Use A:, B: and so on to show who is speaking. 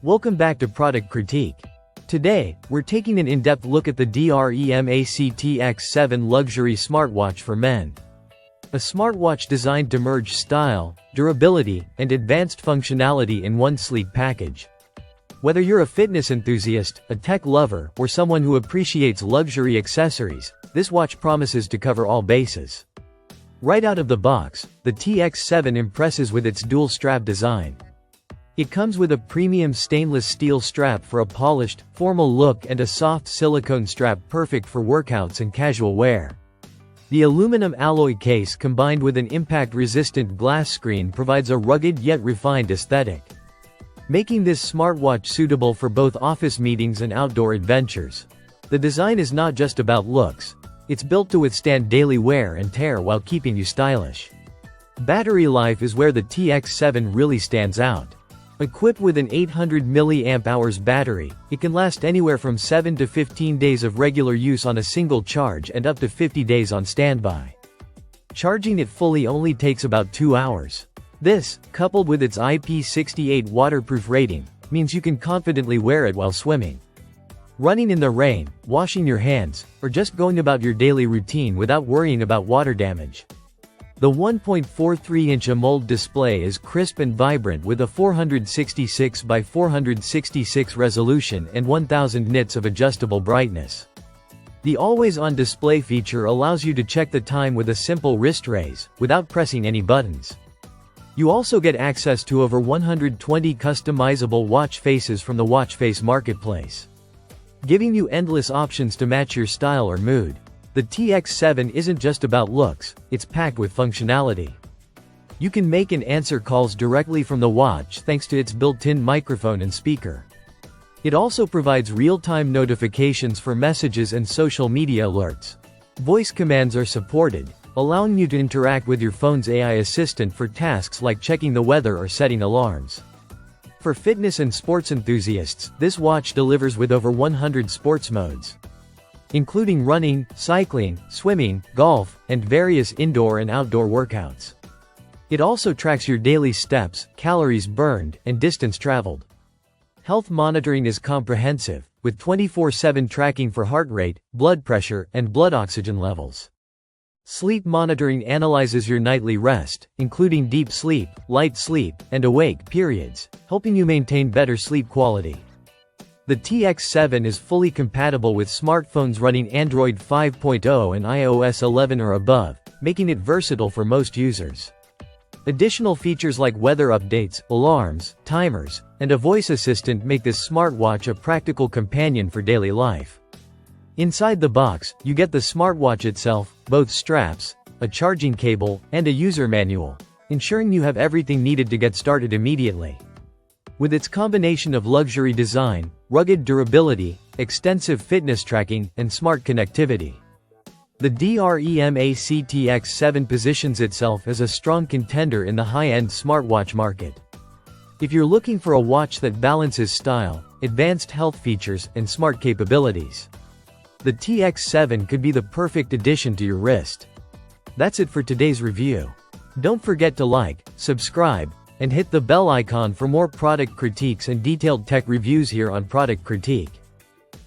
A: Welcome back to Product Critique. Today, we're taking an in-depth look at the DREMAC TX7 luxury smartwatch for men. A smartwatch designed to merge style, durability, and advanced functionality in one sleek package. Whether you're a fitness enthusiast, a tech lover, or someone who appreciates luxury accessories, this watch promises to cover all bases. Right out of the box, the TX7 impresses with its dual-strap design. It comes with a premium stainless steel strap for a polished, formal look and a soft silicone strap perfect for workouts and casual wear. The aluminum alloy case combined with an impact-resistant glass screen provides a rugged yet refined aesthetic, making this smartwatch suitable for both office meetings and outdoor adventures. The design is not just about looks. It's built to withstand daily wear and tear while keeping you stylish. Battery life is where the TX7 really stands out. Equipped with an 800 mAh battery, it can last anywhere from 7 to 15 days of regular use on a single charge and up to 50 days on standby. Charging it fully only takes about 2 hours. This, coupled with its IP68 waterproof rating, means you can confidently wear it while swimming, running in the rain, washing your hands, or just going about your daily routine without worrying about water damage. The 1.43-inch AMOLED display is crisp and vibrant with a 466 by 466 resolution and 1000 nits of adjustable brightness. The always-on display feature allows you to check the time with a simple wrist raise, without pressing any buttons. You also get access to over 120 customizable watch faces from the watch face marketplace, giving you endless options to match your style or mood. The TX7 isn't just about looks, it's packed with functionality. You can make and answer calls directly from the watch thanks to its built-in microphone and speaker. It also provides real-time notifications for messages and social media alerts. Voice commands are supported, allowing you to interact with your phone's AI assistant for tasks like checking the weather or setting alarms. For fitness and sports enthusiasts, this watch delivers with over 100 sports modes, including running, cycling, swimming, golf, and various indoor and outdoor workouts. It also tracks your daily steps, calories burned, and distance traveled. Health monitoring is comprehensive, with 24/7 tracking for heart rate, blood pressure, and blood oxygen levels. Sleep monitoring analyzes your nightly rest, including deep sleep, light sleep, and awake periods, helping you maintain better sleep quality. The TX7 is fully compatible with smartphones running Android 5.0 and iOS 11 or above, making it versatile for most users. Additional features like weather updates, alarms, timers, and a voice assistant make this smartwatch a practical companion for daily life. Inside the box, you get the smartwatch itself, both straps, a charging cable, and a user manual, ensuring you have everything needed to get started immediately. With its combination of luxury design, rugged durability, extensive fitness tracking, and smart connectivity, the DREMAC TX7 positions itself as a strong contender in the high-end smartwatch market. If you're looking for a watch that balances style, advanced health features, and smart capabilities, the TX7 could be the perfect addition to your wrist. That's it for today's review. Don't forget to like, subscribe, and hit the bell icon for more product critiques and detailed tech reviews here on Product Critique.